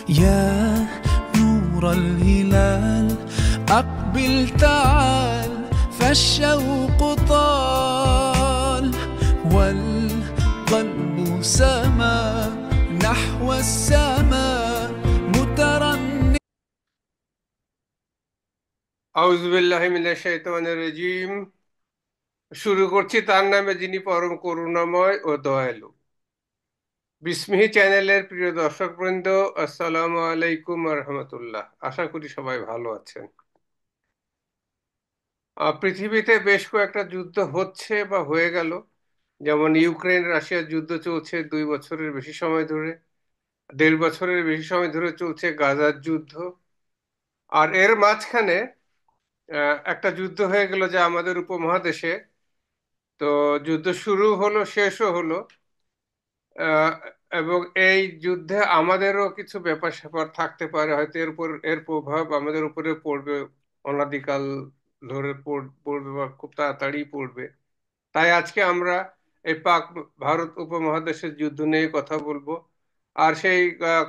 يا نور الهلال أقبل تعال فالشوق طال والقلب سما نحو السماء مترنم. আউযুবিল্লাহি মিনাশ শাইতানির রাজীম। শুরু করছি তার নামে যিনি পরম করুণাময় ও দয়ালু। বিসমিহি চ্যানেলের প্রিয় দর্শকবৃন্দ, আসসালামু আলাইকুম ওয়া রাহমাতুল্লাহ। আশা করি সবাই ভালো আছেন। পৃথিবীতে বেশ কয়েকটা যুদ্ধ হচ্ছে বা হয়ে গেল। যেমন ইউক্রেন রাশিয়ার যুদ্ধ চলছে 2 বছরের বেশি সময় ধরে। 1.5 বছরের বেশি সময় ধরে চলছে গাজার যুদ্ধ। আর এর মাঝখানে একটা যুদ্ধ হয়ে গেল যা আমাদের উপমহাদেশে। তো যুদ্ধ শুরু হলো, শেষও হলো। আহ, এবং এই যুদ্ধে আমাদেরও কিছু ব্যাপার স্যাপার থাকতে পারে, হয়তো এর প্রভাব আমাদের উপরে পড়বে। অনাদিকাল ধরে পড়বে বা খুব তাড়াতাড়ি পড়বে। তাই আজকে আমরা এই পাক ভারত উপমহাদেশের যুদ্ধ নিয়ে কথা বলবো। আর সেই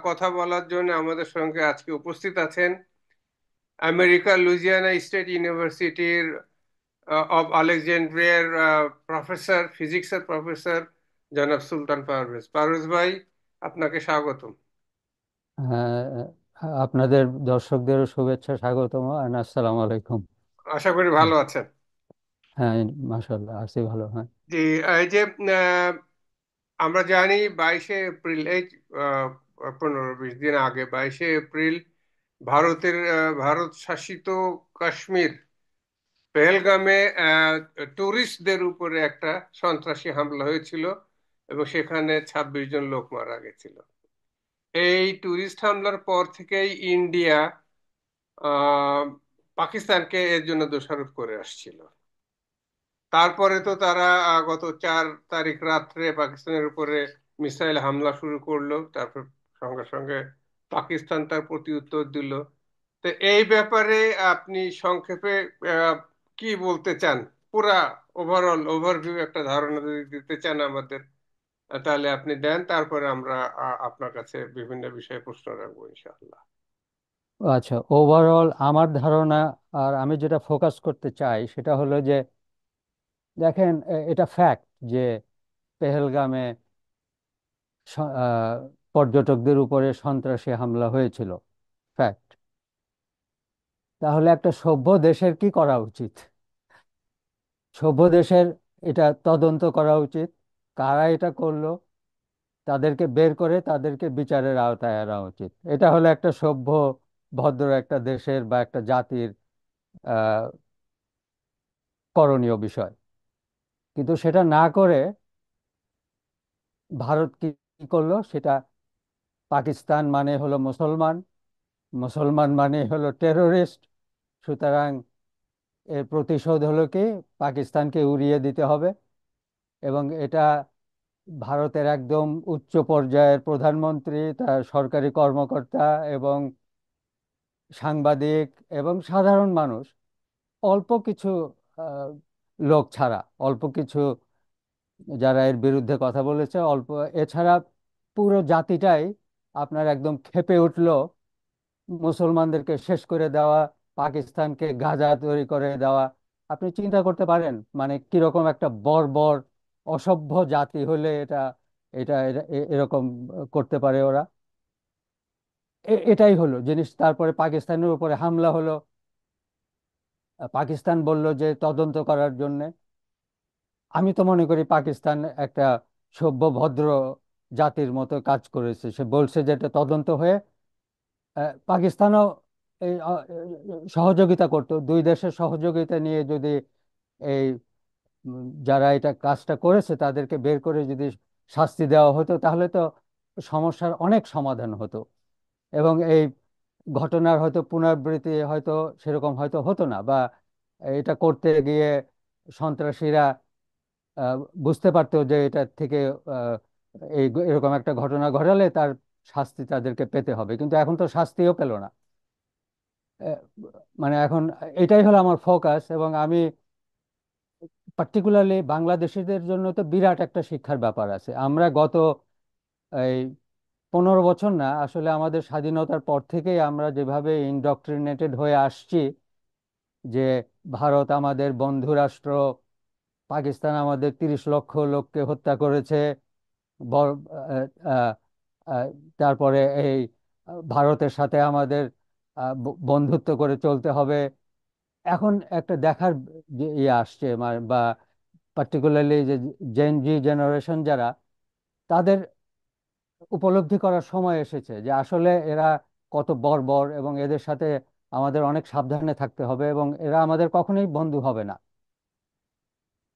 কথা বলার জন্য আমাদের সঙ্গে আজকে উপস্থিত আছেন আমেরিকা লুইজিয়ানা স্টেট ইউনিভার্সিটির অব আলেকজান্ড্রিয়ার প্রফেসর, ফিজিক্সের প্রফেসর জনাব সুলতান পারভেজ। পারভেজ ভাই, আপনাকে স্বাগতম। হ্যাঁ, আপনাদের দর্শকদেরও শুভেচ্ছা, স্বাগতম আর আসসালামু আলাইকুম। আশা করি ভালো আছেন। হ্যাঁ, মাশাআল্লাহ আছি ভালো। হ্যাঁ, জি, এই যে আহ, আমরা জানি 22শে এপ্রিল, এই 15-20 দিন আগে 22শে এপ্রিল ভারতের ভারত শাসিত কাশ্মীর পেহেলগামে টুরিস্টদের উপরে একটা সন্ত্রাসী হামলা হয়েছিল এবং সেখানে 26 জন লোক মারা গেছিল। এই টুরিস্ট হামলার পর থেকেই ইন্ডিয়া আহ, পাকিস্তানকে এর জন্য দোষারোপ করে আসছিল। তারপরে তো তারা গত 4 তারিখ রাত্রে পাকিস্তানের উপরে মিসাইল হামলা শুরু করলো। তারপর সঙ্গে সঙ্গে পাকিস্তান তার প্রতি উত্তর দিল। তো এই ব্যাপারে আপনি সংক্ষেপে আহ, কি বলতে চান? পুরা ওভারঅল ওভারভিউ একটা ধারণা যদি দিতে চান আমাদের, তাহলে আপনি দেন। তারপরে আমরা আপনার কাছে বিভিন্ন বিষয়ে প্রশ্ন রাখবো ইনশাআল্লাহ। আচ্ছা, ওভারঅল আমার ধারণা আর আমি যেটা ফোকাস করতে চাই সেটা হলো যে দেখেন, এটা ফ্যাক্ট যে পেহেলগামে পর্যটকদের উপরে সন্ত্রাসী হামলা হয়েছিল, ফ্যাক্ট। তাহলে একটা সভ্য দেশের কি করা উচিত? সভ্য দেশের এটা তদন্ত করা উচিত, কারা এটা করলো তাদেরকে বের করে তাদেরকে বিচারের আওতায় আনা উচিত। এটা হলো একটা সভ্য ভদ্র একটা দেশের বা একটা জাতির আহ, করণীয় বিষয়। কিন্তু সেটা না করে ভারত কি কি করলো সেটা, পাকিস্তান মানে হলো মুসলমান, মুসলমান মানে হলো টেরোরিস্ট, সুতরাং এর প্রতিশোধ হলো কি পাকিস্তানকে উড়িয়ে দিতে হবে। এবং এটা ভারতের একদম উচ্চ পর্যায়ের প্রধানমন্ত্রী, তার সরকারি কর্মকর্তা এবং সাংবাদিক এবং সাধারণ মানুষ, অল্প কিছু আহ, লোক ছাড়া, অল্প কিছু যারা এর বিরুদ্ধে কথা বলেছে অল্প, এছাড়া পুরো জাতিটাই আপনার একদম ক্ষেপে উঠলো মুসলমানদেরকে শেষ করে দেওয়া, পাকিস্তানকে গাজা তৈরি করে দেওয়া। আপনি চিন্তা করতে পারেন মানে কিরকম একটা বর্বর অসভ্য জাতি হলে এটা এটা এরকম করতে পারে ওরা। এটাই হলো জিনিস। তারপরে পাকিস্তানের উপরে হামলা হলো, পাকিস্তান বলল যে তদন্ত করার জন্য। আমি তো মনে করি পাকিস্তান একটা সভ্য ভদ্র জাতির মতো কাজ করেছে, সে বলছে যে এটা তদন্ত হয়ে পাকিস্তানও এই সহযোগিতা করতো। দুই দেশের সহযোগিতা নিয়ে যদি এই যারা এটা কাজটা করেছে তাদেরকে বের করে যদি শাস্তি দেওয়া হতো তাহলে তো সমস্যার অনেক সমাধান হতো এবং এই ঘটনার হয়তো পুনরাবৃত্তি হয়তো সেরকম হয়তো হতো না, বা এটা করতে গিয়ে সন্ত্রাসীরা আহ, বুঝতে পারতো যে এটা থেকে আহ, এরকম একটা ঘটনা ঘটালে তার শাস্তি তাদেরকে পেতে হবে, কিন্তু এখন তো শাস্তিও পেল না। আহ, মানে এখন এটাই হলো আমার ফোকাস। এবং আমি পার্টিকুলারলি বাংলাদেশিদের জন্য তো বিরাট একটা শিক্ষার ব্যাপার আছে। আমরা গত 15 বছর না, আসলে আমাদের স্বাধীনতার পর থেকেই আমরা যেভাবে ইনডক্ট্রিনেটেড হয়ে আসছি, যে ভারত আমাদের বন্ধু রাষ্ট্র, পাকিস্তান আমাদের 30 লক্ষ লোককে হত্যা করেছে, বর- আহ, আহ, আহ, তারপরে এই ভারতের সাথে আমাদের বন্ধুত্ব করে চলতে হবে। এখন একটা দেখার যে ইয়ে আসছে, বা পার্টিকুলারলি যে জেন জি জেনারেশন যারা, তাদের উপলব্ধি করার সময় এসেছে যে আসলে এরা কত বর্বর, এবং এদের সাথে আমাদের অনেক সাবধানে থাকতে হবে, এবং এরা আমাদের কখনোই বন্ধু হবে না।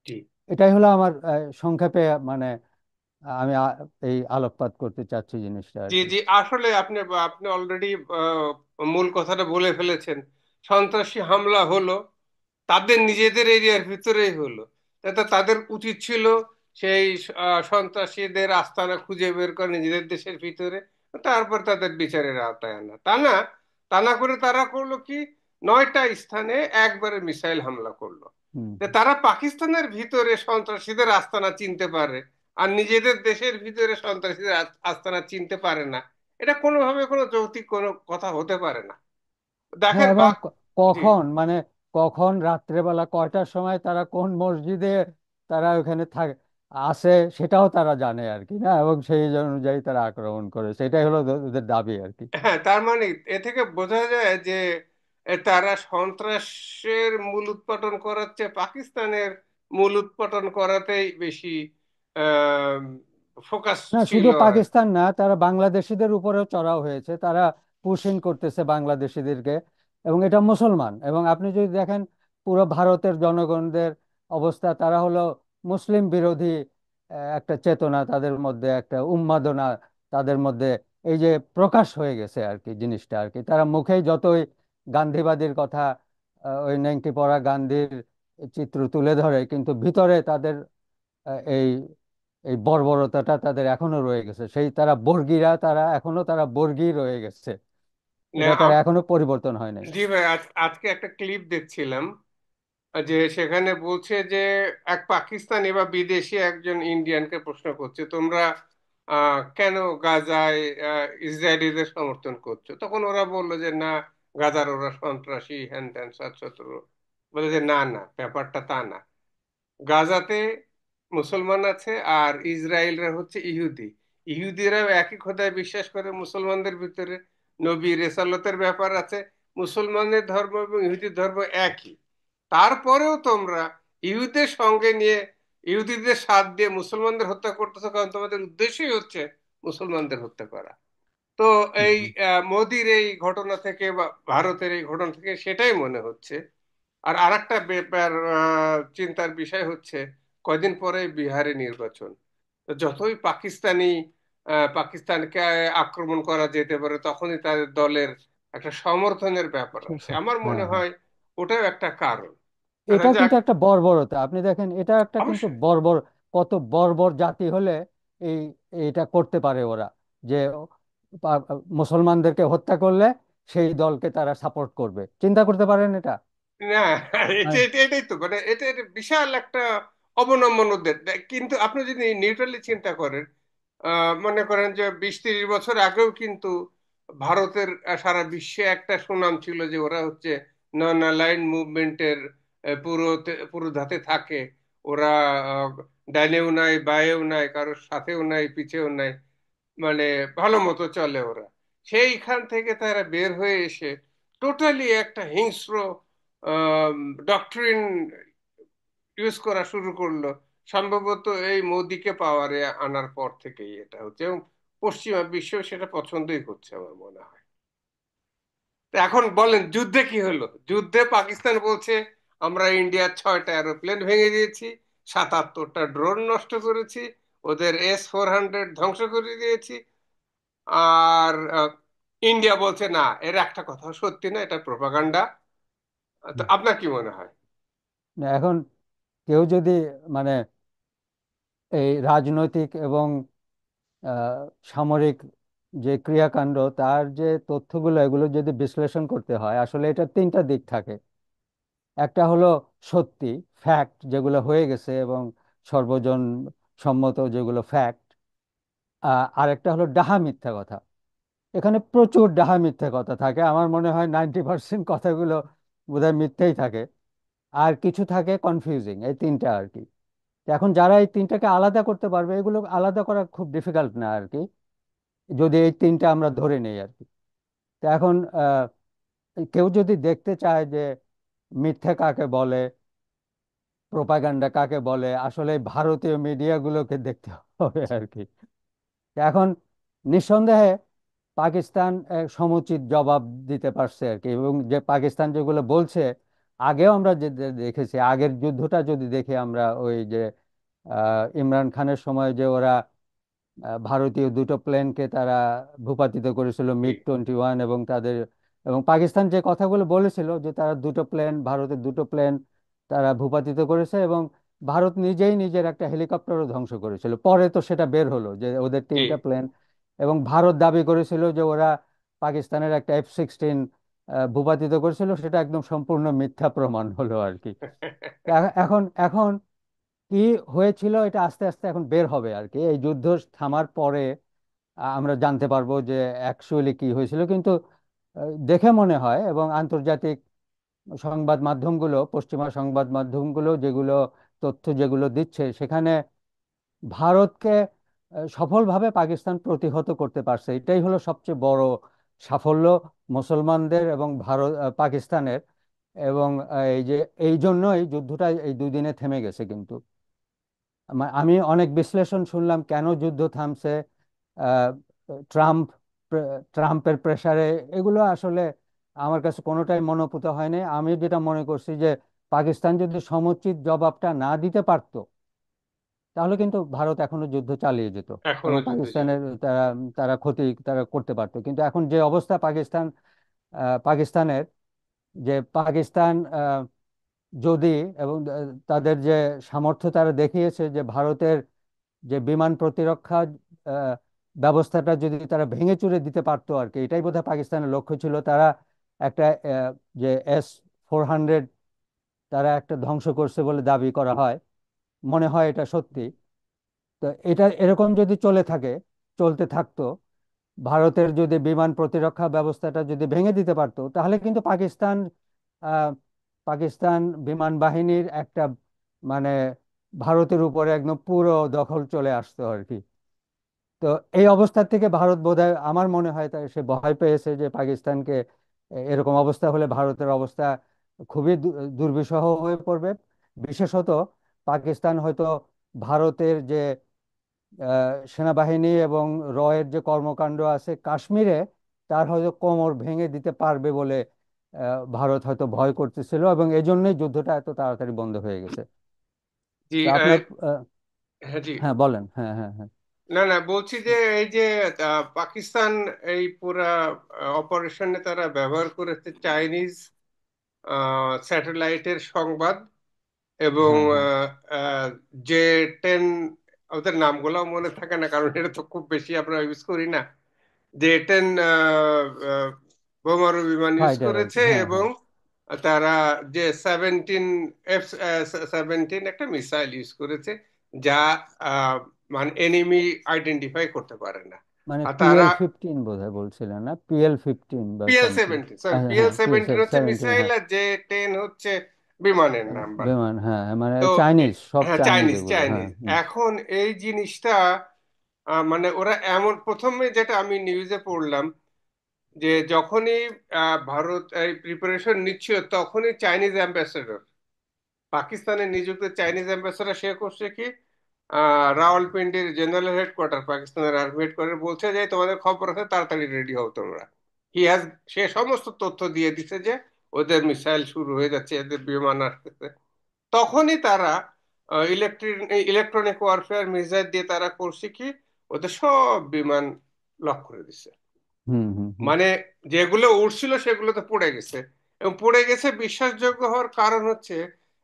জি এটাই হলো আমার সংক্ষেপে, মানে আমি এই আলোকপাত করতে চাচ্ছি জিনিসটা আর জি কি। জি, আসলে আপনি আপনি অলরেডি মূল কথাটা বলে ফেলেছেন। সন্ত্রাসী হামলা হলো তাদের নিজেদের এরিয়ার ভিতরেই হলো। তা তাদের উচিত ছিল সেই সন্ত্রাসীদের আস্তানা খুঁজে বের করে নিজেদের দেশের ভিতরে, তারপর তাদের বিচারের আওতায় আনা। তা না, তা না করে তারা করলো কি, 9টা স্থানে একবারে মিসাইল হামলা করলো। হুম। যে তারা পাকিস্তানের ভিতরে সন্ত্রাসীদের আস্তানা চিনতে পারে আর নিজেদের দেশের ভিতরে সন্ত্রাসীদের আস্তানা চিনতে পারে না, এটা কোনোভাবে কোনো যৌক্তিক কোনো কথা হতে পারে না। হ্যাঁ, দেখেন এবং জি কখন, মানে কখন রাত্রেবেলা কয়টার সময় তারা কোন মসজিদে তারা ওখানে থাকে আসে, সেটাও তারা জানে আর কি, না, এবং সেই অনুযায়ী তারা আক্রমণ করে, সেটাই হলো ওদের দাবি আর কি। হ্যাঁ, তার মানে এ থেকে বোঝা যায় যে তারা সন্ত্রাসের মূল উৎপাটন করাচ্ছে, পাকিস্তানের মূল উৎপাটন করাতেই বেশি ফোকাস না, ছিল শুধু আর কি। পাকিস্তান না, তারা বাংলাদেশিদের উপরেও চড়াও হয়েছে, তারা পুশিং করতেছে বাংলাদেশিদেরকে। এবং এটা মুসলমান, এবং আপনি যদি দেখেন পুরো ভারতের জনগণদের অবস্থা, তারা হলো মুসলিম বিরোধী একটা চেতনা তাদের মধ্যে, একটা উন্মাদনা তাদের মধ্যে এই যে প্রকাশ হয়ে গেছে আর কি, জিনিসটা আর কি। তারা মুখেই যতই গান্ধীবাদীর কথা, ওই নেংটি পড়া গান্ধীর চিত্র তুলে ধরে, কিন্তু ভিতরে তাদের এই এই বর্বরতাটা তাদের এখনো রয়ে গেছে, সেই তারা বর্গীরা, তারা এখনো তারা বর্গী রয়ে গেছে, না, এটা তারা এখনো পরিবর্তন হয় নাই। জি ভাই, আজকে একটা ক্লিপ দেখছিলাম যে সেখানে বলছে যে এক পাকিস্তানি বা বিদেশি একজন ইন্ডিয়ানকে প্রশ্ন করছে, তোমরা কেন গাজায় ইসরায়েলিদের সমর্থন করছো? তখন ওরা বললো যে না, গাজার ওরা সন্ত্রাসী, হ্যান ত্যান 7-17। বলে যে না না, ব্যাপারটা তা না। গাজাতে মুসলমান আছে আর ইসরায়েলরা হচ্ছে ইহুদি। ইহুদিরাও একই খোদায় বিশ্বাস করে মুসলমানদের ভিতরে, নবী রেসালতের ব্যাপার আছে। মুসলমানের ধর্ম এবং ইহুদির ধর্ম একই। তারপরেও তোমরা ইহুদের সঙ্গে নিয়ে ইহুদিদের সাথ দিয়ে মুসলমানদের হত্যা করতেছো, কারণ তোমাদের উদ্দেশ্যই হচ্ছে মুসলমানদের হত্যা করা। তো এই হুম। মোদির এই ঘটনা থেকে বা ভারতের এই ঘটনা থেকে সেটাই মনে হচ্ছে। আর আরেকটা ব্যাপার, চিন্তার বিষয় হচ্ছে কয়দিন পরে বিহারে নির্বাচন। তো যতই পাকিস্তানকে আক্রমণ করা যেতে পারে, তখনই তাদের দলের একটা সমর্থনের ব্যাপার আছে। আমার হ্যাঁ, মনে হ্যাঁ, হয় ওটাও একটা কারণ। আচ্ছা এটা যাক, কিন্তু একটা বর্বরতা, আপনি দেখেন, এটা একটা কিন্তু অবশ্যই। বর্বর, কত বর্বর জাতি হলে এই এটা করতে পারে ওরা, যে মুসলমানদেরকে হত্যা করলে সেই দলকে তারা সাপোর্ট করবে, চিন্তা করতে পারেন এটা? না, এটাই তো মানে এটা বিশাল একটা অবনমন ওদের। কিন্তু আপনি যদি নিউট্রালি চিন্তা করেন, মনে করেন যে 20-30 বছর আগেও কিন্তু ভারতের সারা বিশ্বে একটা সুনাম ছিল যে ওরা হচ্ছে নন অ্যালাইন্ড মুভমেন্টের পুরো ধাতে থাকে। ওরা আহ, ডাইনেও নাই, বায়েও নাই, কারোর সাথেও নাই, পিছেও নাই, মানে ভালো মতো চলে ওরা। সেইখান থেকে তারা বের হয়ে এসে টোটালি একটা হিংস্র ডক্ট্রিন ইউজ করা শুরু করলো। সম্ভবত এই মোদিকে পাওয়ারে আনার পর থেকেই এটা হচ্ছে, এবং পশ্চিমা বিশ্ব সেটা পছন্দই করছে আমার মনে হয়। তো এখন বলেন যুদ্ধে কি হলো? যুদ্ধে পাকিস্তান বলছে আমরা ইন্ডিয়ার 6টা এরোপ্লেন ভেঙে দিয়েছি, 77টা ড্রোন নষ্ট করেছি, ওদের S-400 ধ্বংস করে দিয়েছি। আর ইন্ডিয়া বলছে না, এর একটা কথা সত্যি না, এটা প্রোপাগান্ডা। তো আপনার কি মনে হয়? না, এখন কেউ যদি, মানে এই রাজনৈতিক এবং আহ, সামরিক যে ক্রিয়াকাণ্ড, তার যে তথ্যগুলো, এগুলো যদি বিশ্লেষণ করতে হয়, আসলে এটা তিনটা দিক থাকে। একটা হলো সত্যি, ফ্যাক্ট, যেগুলো হয়ে গেছে এবং সর্বজন সম্মত যেগুলো ফ্যাক্ট। আরেকটা হলো ডাহা মিথ্যা কথা। এখানে প্রচুর ডাহা মিথ্যা কথা থাকে, আমার মনে হয় 90% কথাগুলো বোধহয় মিথ্যেই থাকে, আর কিছু থাকে কনফিউজিং, এই তিনটা আর কি। তো এখন যারা এই তিনটাকে আলাদা করতে পারবে, এগুলো আলাদা করা খুব ডিফিকাল্ট না আর কি, যদি এই তিনটা আমরা ধরে নেই আর কি। তো এখন কেউ যদি দেখতে চায় যে মিথ্যে কাকে বলে, প্রোপাগান্ডা কাকে বলে, আসলে ভারতীয় মিডিয়াগুলোকে দেখতে হবে আর কি। এখন নিঃসন্দেহে পাকিস্তান সমুচিত জবাব দিতে পারছে আর কি, এবং যে পাকিস্তান যেগুলো বলছে, আগেও আমরা যে যে দেখেছি, আগের যুদ্ধটা যদি দেখি আমরা, ওই যে ইমরান খানের সময় যে ওরা ভারতীয় দুটো প্লেনকে তারা ভূপাতিত করেছিল, জি MiG-21, এবং তাদের, এবং পাকিস্তান যে কথাগুলো বলেছিল যে তারা দুটো প্লেন, ভারতের দুটো প্লেন তারা ভূপাতিত করেছে, এবং ভারত নিজেই নিজের একটা হেলিকপ্টারও ধ্বংস করেছিল। পরে তো সেটা বের হলো যে ওদের জি। তিনটা প্লেন, এবং ভারত দাবি করেছিল যে ওরা পাকিস্তানের একটা F-16 ভূপাতিত করেছিল, সেটা একদম সম্পূর্ণ মিথ্যা প্রমাণ হলো আর কি। এখন এখন কি হয়েছিল এটা আস্তে আস্তে এখন বের হবে আর কি, এই যুদ্ধ থামার পরে আমরা জানতে পারবো যে অ্যাকচুয়ালি কি হয়েছিল। কিন্তু দেখে মনে হয়, এবং আন্তর্জাতিক সংবাদ মাধ্যমগুলো, পশ্চিমা সংবাদ মাধ্যমগুলো যেগুলো তথ্য যেগুলো দিচ্ছে, সেখানে ভারতকে সফলভাবে পাকিস্তান প্রতিহত করতে পারছে, এটাই হলো সবচেয়ে বড় সাফল্য মুসলমানদের এবং পাকিস্তানের। এবং এই যে এই জন্যই যুদ্ধটা এই 2 দিনে থেমে গেছে কিন্তু। আমি অনেক বিশ্লেষণ শুনলাম কেন যুদ্ধ থামছে, আহ, ট্রাম্প ট্রাম্পের প্রেসারে, এগুলো আসলে আমার কাছে কোনোটাই মনোপুত হয়নি। আমি যেটা মনে করছি যে পাকিস্তান যদি সমুচিত জবাবটা না দিতে পারতো, তাহলে কিন্তু ভারত এখনো যুদ্ধ চালিয়ে যেত, এখনো এবং যুদ্ধ চলে। পাকিস্তানের তারা তারা ক্ষতি তারা করতে পারতো। কিন্তু এখন যে অবস্থা পাকিস্তানের, যে পাকিস্তান যদি, এবং তাদের যে সামর্থ্য তারা দেখিয়েছে, যে ভারতের যে বিমান প্রতিরক্ষা আহ, ব্যবস্থাটা যদি তারা ভেঙে চুরে দিতে পারতো আর কি, এটাই বোধহয় পাকিস্তানের লক্ষ্য ছিল। তারা একটা যে S-400 তারা একটা ধ্বংস করছে বলে দাবি করা হয়, মনে হয় এটা সত্যি। তো এটা এরকম যদি চলতে থাকতো, ভারতের যদি বিমান প্রতিরক্ষা ব্যবস্থাটা যদি ভেঙে দিতে পারতো, তাহলে কিন্তু আহ, পাকিস্তান বিমান বাহিনীর একটা, মানে ভারতের উপরে একদম পুরো দখল চলে আসতো আর কি। তো এই অবস্থা থেকে ভারত বোধহয়, আমার মনে হয় তাই সে ভয় পেয়েছে যে পাকিস্তানকে, এরকম অবস্থা হলে ভারতের অবস্থা খুবই দুর্বিষহ হয়ে পড়বে। বিশেষত পাকিস্তান হয়তো ভারতের যে সেনাবাহিনী এবং রয়ের যে কর্মকাণ্ড আছে কাশ্মীরে, তার হয়তো কোমর ভেঙে দিতে পারবে বলে ভারত হয়তো ভয় করতেছিল, এবং এজন্যই যুদ্ধটা এত তাড়াতাড়ি বন্ধ হয়ে গেছে। জি তো আপনার হ্যাঁ জি। হ্যাঁ বলেন, হ্যাঁ হ্যাঁ হ্যাঁ। না না, বলছি যে এই যে পাকিস্তান এই পুরা অপারেশনে তারা ব্যবহার করেছে চাইনিজ স্যাটেলাইটের সংবাদ, এবং হ্যাঁ হ্যাঁ যে 10, ওদের নামগুলো মনে থাকে না কারণ এটা তো খুব বেশি আমরা ইউজ করি না। যে 10 বোমারু বিমান ইউজ ফাইটার আর কি, করেছে, হ্যাঁ এবং হ্যাঁ। তারা যে 17 F-17 একটা মিসাইল ইউজ করেছে, যা আহ, মানে এনিমি আইডেন্টিফাই করতে পারে না। মানে আর তারা PL-15 বোধহয় বলছিলেন না, PL-15 বা পিএল সামথিং। সেভেন্টিন সরি হ্যাঁ পিএল হ্যাঁ, সেভেন্টিন হচ্ছে PL-17, মিসাইল, হ্যাঁ। আর যে 10 হচ্ছে বিমানের নাম্বার। বিমান, হ্যাঁ হ্যাঁ, মানে তো চাইনিজ, সব হ্যাঁ, চাইনিজ চাইনিজ এগুলো, হ্যাঁ। চাইনিজ। এখন এই জিনিসটা মানে ওরা এমন, প্রথমে যেটা আমি নিউজে পড়লাম, যে যখনই ভারত এই প্রিপারেশন নিচ্ছিল, তখনই চাইনিজ অ্যাম্বাসেডর, পাকিস্তানে নিযুক্ত চাইনিজ অ্যাম্বাসেডর, সে করছে কি, রাওয়ালপিন্ডির জেনারেল হেডকোয়ার্টার, পাকিস্তানের আর্মি হেডকোয়ার্টার, বলছে যে তোমাদের খবর আছে, তাড়াতাড়ি রেডি হও তোমরা। হি হ্যাজ, সে সমস্ত তথ্য দিয়ে দিছে যে ওদের মিসাইল শুরু হয়ে যাচ্ছে, এদের বিমান আসতেছে। তখনই তারা ইলেকট্রনিক ওয়ারফেয়ার মিসাইল দিয়ে তারা করছে কি, ওদের সব বিমান লক করে দিছে। হুম হুম হুম মানে যেগুলো উড়ছিল সেগুলো তো পড়ে গেছে, এবং পড়ে গেছে বিশ্বাসযোগ্য হওয়ার কারণ হচ্ছে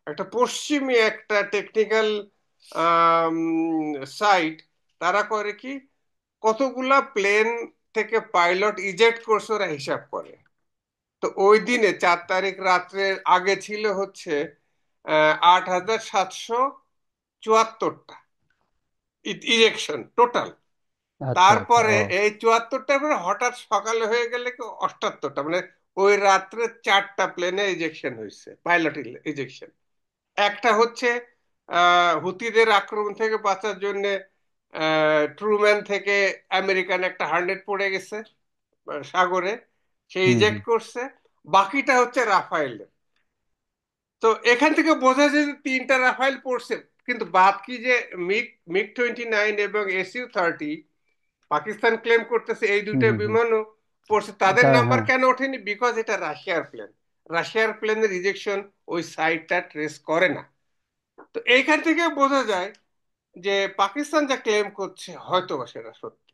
একটা পশ্চিমী একটা টেকনিক্যাল সাইট, তারা করে কি, কতগুলা প্লেন থেকে পাইলট ইজেক্ট করছে ওরা হিসাব করে। তো ওই দিনে 4 তারিখ রাত্রের আগে ছিল হচ্ছে 8,774টা ইজেকশন টোটাল। আচ্ছা আচ্ছা। তারপরে ও। এই 74টার পরে হঠাৎ সকালে হয়ে গেলে কি 78টা, মানে ওই রাত্রে 4টা প্লেনে ইজেকশন হয়েছে, পাইলট ইজেকশন। একটা হচ্ছে হুতিদের আক্রমণ থেকে বাঁচার জন্য ট্রুম্যান থেকে আমেরিকান একটা 100 পড়ে গেছে সাগরে, সে হুম ইজেক্ট হুম। করছে। বাকিটা হচ্ছে রাফায়েলের। তো এখান থেকে বোঝা যায় যে 3টা রাফায়েল পড়ছে, কিন্তু বাকি যে মিগ মিগ 29 এবং SU-30 পাকিস্তান ক্লেম করতেছে এই হুম দুইটা হুম হুম। বিমানও পড়ছে, তাদের তা নাম্বার হ্যাঁ। কেন ওঠেনি? বিকজ এটা রাশিয়ার প্লেন। রাশিয়ার প্লেনের রিজেকশন ওই সাইটটা ট্রেস করে না। তো এইখান থেকে বোঝা যায় যে পাকিস্তান যা ক্লেম করছে হয়তো বা সেটা সত্যি।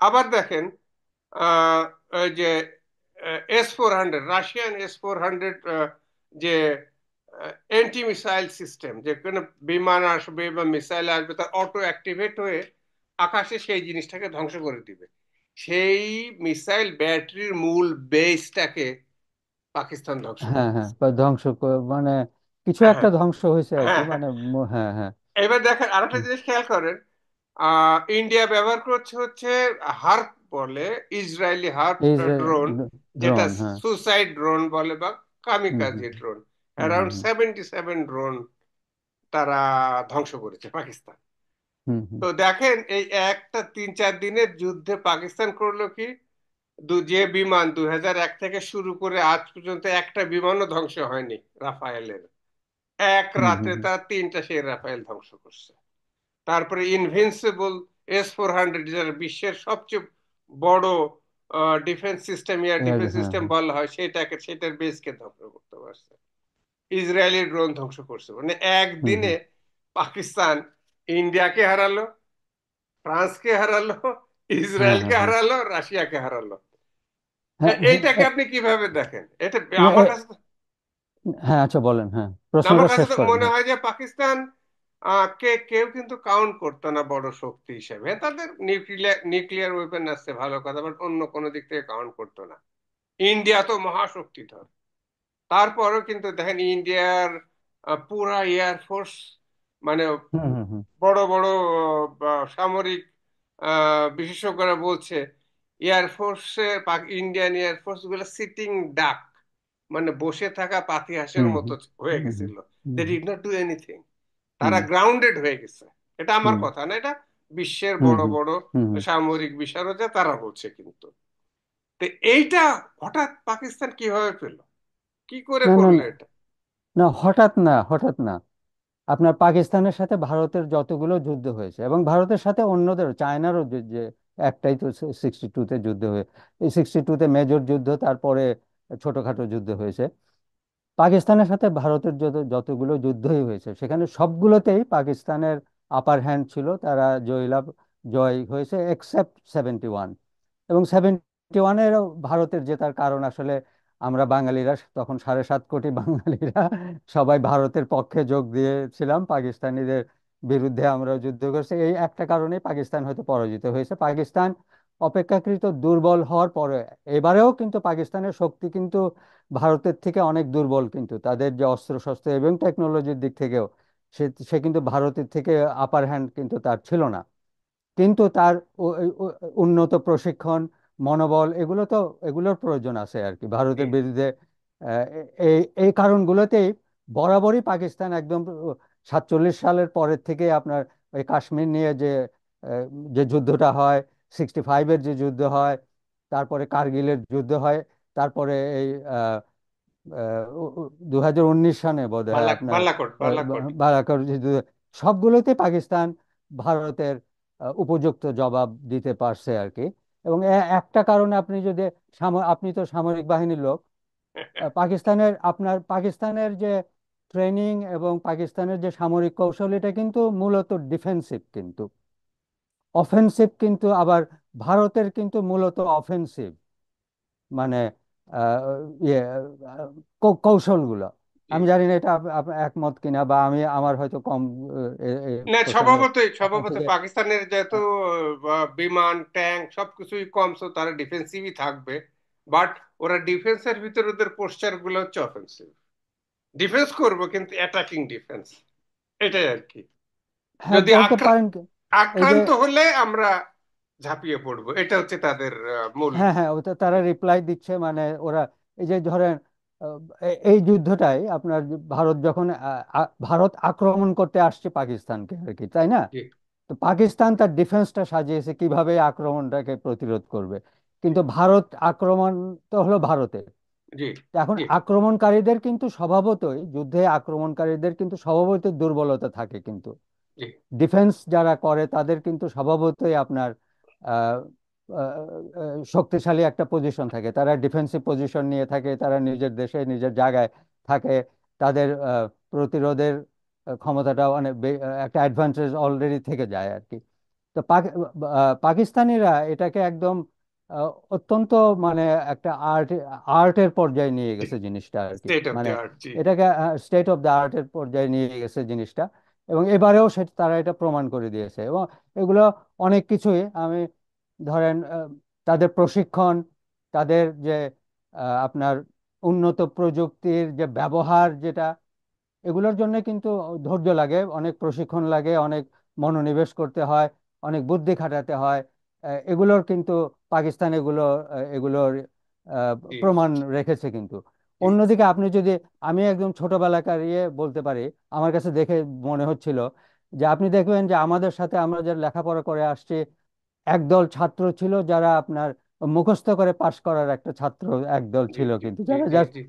আবার দেখেন, আহ, ওই যে S-400, রাশিয়ান S-400, যে অ্যান্টি মিসাইল সিস্টেম, যে কোনো বিমান আসবে বা মিসাইল আসবে তার অটো অ্যাক্টিভেট হয়ে আকাশে সেই জিনিসটাকে ধ্বংস করে দিবে। সেই মিসাইল ব্যাটারির মূল বেসটাকে পাকিস্তান ধ্বংস হ্যাঁ হ্যাঁ, করতেছে। বা মানে কিছু একটা হ্যাঁ, ধ্বংস হয়েছে আর কি, হ্যাঁ, হ্যাঁ। মানে হ্যাঁ হ্যাঁ। এবার দেখেন আরেকটা হুম। জিনিস খেয়াল করেন, ইন্ডিয়া ব্যবহার করছে হচ্ছে হার্প বলে, ইসরায়েলি হার্প এই যে ড্রোন, যেটা ড্রোন, হ্যাঁ। সুসাইড ড্রোন বলে বা হুম হুম কামিকাজি ড্রোন। হুম অ্যারাউন্ড হুম 77 ড্রোন তারা ধ্বংস করেছে পাকিস্তান। হুম হুম তো দেখেন এই একটা 3-4 দিনের যুদ্ধে পাকিস্তান করলো কি, যে বিমান 2001 থেকে শুরু করে আজ পর্যন্ত একটা বিমানও ধ্বংস হয়নি রাফায়েলের, এক হুম হুম রাতে হুম তারা 3টা সেই রাফায়েল ধ্বংস করছে। তারপরে ইনভিনসিবল S-400, যেটা বিশ্বের সবচেয়ে বড় ডিফেন্স সিস্টেম, এয়ার হ্যাঁ ডিফেন্স হ্যাঁ সিস্টেম হ্যাঁ। বলা হয়, সেটার বেসকে ধ্বংস করতে পারছে। ইসরায়েলি ড্রোন ধ্বংস করছে। মানে হুম একদিনে হুম। পাকিস্তান ইন্ডিয়াকে হারালো, ফ্রান্সকে হারালো, হ্যাঁ ইসরায়েলকে হ্যাঁ হ্যাঁ হারালো, রাশিয়াকে হারালো। হ্যাঁ হ্যাঁ এইটাকে আপনি কিভাবে দেখেন? এটা আমার হ্যাঁ কাছে হ্যাঁ, আচ্ছা বলেন, হ্যাঁ, আমার প্রশ্নটা কাছে শেষ তো করেন, মনে হ্যাঁ। হয় যে পাকিস্তান কে কেউ কিন্তু কাউন্ট করতো না বড় শক্তি হিসেবে। হ্যাঁ, তাদের নিউক্লিয়ার ওয়েপন আছে, ভালো কথা, বাট অন্য কোনো দিক থেকে কাউন্ট করতো না। ইন্ডিয়া তো মহাশক্তিধর। তারপরেও কিন্তু দেখেন ইন্ডিয়ার পুরা এয়ারফোর্স, মানে হুম হুম হুম বড় বড় সামরিক বিশেষজ্ঞরা বলছে এয়ারফোর্সে, ইন্ডিয়ান এয়ারফোর্স গুলো সিটিং ডাক, মানে বসে থাকা পাতিহাঁসের হুম মতো হুম হয়ে হুম গেছিল। They hmm did not do anything. হুম তারা গ্রাউন্ডেড হয়ে গেছে। এটা আমার হুম কথা না, এটা বিশ্বের হুম বড় হুম বড় হুম হুম। সামরিক বিশারদরা তারা বলছে কিন্তু। তো এইটা হঠাৎ পাকিস্তান কিভাবে পেল, কি করে না না করলো না এটা? না, হঠাৎ না, হঠাৎ না। আপনার পাকিস্তানের সাথে ভারতের যতগুলো যুদ্ধ হয়েছে, এবং ভারতের সাথে অন্যদেরও, চায়নারও যে একটাই তো 62-তে যুদ্ধ হয়ে, এই 62-তে মেজর যুদ্ধ, তারপরে ছোটখাটো যুদ্ধ হয়েছে। পাকিস্তানের সাথে ভারতের যতগুলো যুদ্ধই হয়েছে, সেখানে সবগুলোতেই পাকিস্তানের আপার হ্যান্ড ছিল, তারা জয় হয়েছে, এক্সেপ্ট 71। এবং 71-এর ভারতের জেতার কারণ আসলে আমরা বাঙালিরা, তখন 7.5 কোটি বাঙালিরা সবাই ভারতের পক্ষে যোগ দিয়েছিলাম, পাকিস্তানিদের বিরুদ্ধে আমরা যুদ্ধ করছি, এই একটা কারণেই পাকিস্তান হয়তো পরাজিত হয়েছে। পাকিস্তান অপেক্ষাকৃত দুর্বল হওয়ার পরে, এবারেও কিন্তু পাকিস্তানের শক্তি কিন্তু ভারতের থেকে অনেক দুর্বল, কিন্তু তাদের যে অস্ত্রশস্ত্র এবং টেকনোলজির দিক থেকেও সে সে কিন্তু ভারতের থেকে আপার হ্যান্ড কিন্তু তার ছিল না। কিন্তু তার উন্নত প্রশিক্ষণ, মনোবল, এগুলোর প্রয়োজন আছে আর কি জি, ভারতের জি। বিরুদ্ধে। এই এই কারণগুলোতেই বরাবরই পাকিস্তান একদম 47 সালের পরের থেকে আপনার ওই কাশ্মীর নিয়ে আহ, যে যুদ্ধটা হয়, 65-এর যে যুদ্ধ হয়, তারপরে কার্গিলের যুদ্ধ হয়, তারপরে এই 2019 সালে বোধ হয় আপনার বালাকোট, বালাকোট। বালাকোট যুদ্ধ, সবগুলোতে পাকিস্তান ভারতের উপযুক্ত জবাব দিতে পারছে আর কি। এবং একটা কারণে আপনি যদি আপনি তো সামরিক বাহিনীর লোক, পাকিস্তানের যে ট্রেনিং এবং পাকিস্তানের যে সামরিক কৌশল, এটা কিন্তু মূলত ডিফেন্সিভ, কিন্তু অফেন্সিভ কিন্তু আবার ভারতের কিন্তু মূলত অফেন্সিভ, মানে আহ, ইয়ে কৌশলগুলো। জি, আমি জানি না এটা একমত কিনা, বা আমার হয়তো কম না, প্রসঙ্গে স্বভাবতই আপনার স্বভাবতই থেকে। পাকিস্তানের যেহেতু বিমান ট্যাঙ্ক সবকিছুই কম, সো তারা ডিফেন্সিভই থাকবে। বাট ওরা ডিফেন্সের ভিতরে ওদের পোস্টার গুলো হচ্ছে অফেন্সিভ। ডিফেন্স করবো কিন্তু অ্যাটাকিং ডিফেন্স, এটাই আর কি। হ্যাঁ, যদি বলতে পারেন কি, এই যে আক্রান্ত হলে আমরা ঝাঁপিয়ে পড়বো, এটা হচ্ছে তাদের মূল। হ্যাঁ, হ্যাঁ, ওটা তারা রিপ্লাই দিচ্ছে, মানে ওরা এই যে ধরেন আহ, এই যুদ্ধটাই আপনার ভারত যখন ভারত আক্রমণ করতে আসছে পাকিস্তানকে আর কি, তাই না? জি তো পাকিস্তান তার ডিফেন্সটা সাজিয়েছে কিভাবে এই আক্রমণটাকে প্রতিরোধ করবে, কিন্তু ভারত আক্রমণ তো হলো ভারতের। জি তো এখন জি আক্রমণকারীদের কিন্তু স্বভাবতই যুদ্ধে আক্রমণকারীদের কিন্তু স্বভাবতই দুর্বলতা থাকে কিন্তু। জি ডিফেন্স যারা করে তাদের কিন্তু স্বভাবতই আপনার আহ, আহ, শক্তিশালী একটা পজিশন থাকে, তারা ডিফেন্সিভ পজিশন নিয়ে থাকে, তারা নিজের দেশে নিজের জায়গায় থাকে, তাদের প্রতিরোধের ক্ষমতাটা অনেক একটা অ্যাডভান্টেজ অলরেডি থেকে যায় আর কি। তো পাকিস্তানিরা এটাকে একদম অত্যন্ত মানে একটা আর্টের পর্যায়ে নিয়ে জি গেছে জিনিসটা আর কি। স্টেট অফ মানে দ্য আর্ট। জি এটাকে স্টেট অফ দ্য আর্টের পর্যায়ে নিয়ে গেছে জিনিসটা। এবং এবারেও সেটা তারা এটা প্রমাণ করে দিয়েছে। এবং এগুলো অনেক কিছুই আমি ধরেন তাদের প্রশিক্ষণ, তাদের যে আপনার উন্নত প্রযুক্তির যে ব্যবহার যেটা, এগুলোর জন্য কিন্তু ধৈর্য লাগে, অনেক প্রশিক্ষণ লাগে, অনেক মনোনিবেশ করতে হয়, অনেক বুদ্ধি খাটাতে হয়। এগুলোর কিন্তু পাকিস্তান এগুলোর জি প্রমাণ রেখেছে কিন্তু। জি অন্যদিকে আপনি যদি, আমি একদম ছোটবেলাকার বলতে পারি, আমার কাছে দেখে মনে হচ্ছিল যে আপনি দেখবেন যে আমাদের সাথে আমরা যারা লেখাপড়া করে আসছি, একদল ছাত্র ছিল যারা আপনার মুখস্থ করে পাশ করার একটা ছাত্র, একদল জি ছিল জি কিন্তু জি যারা জি জাস্ট জি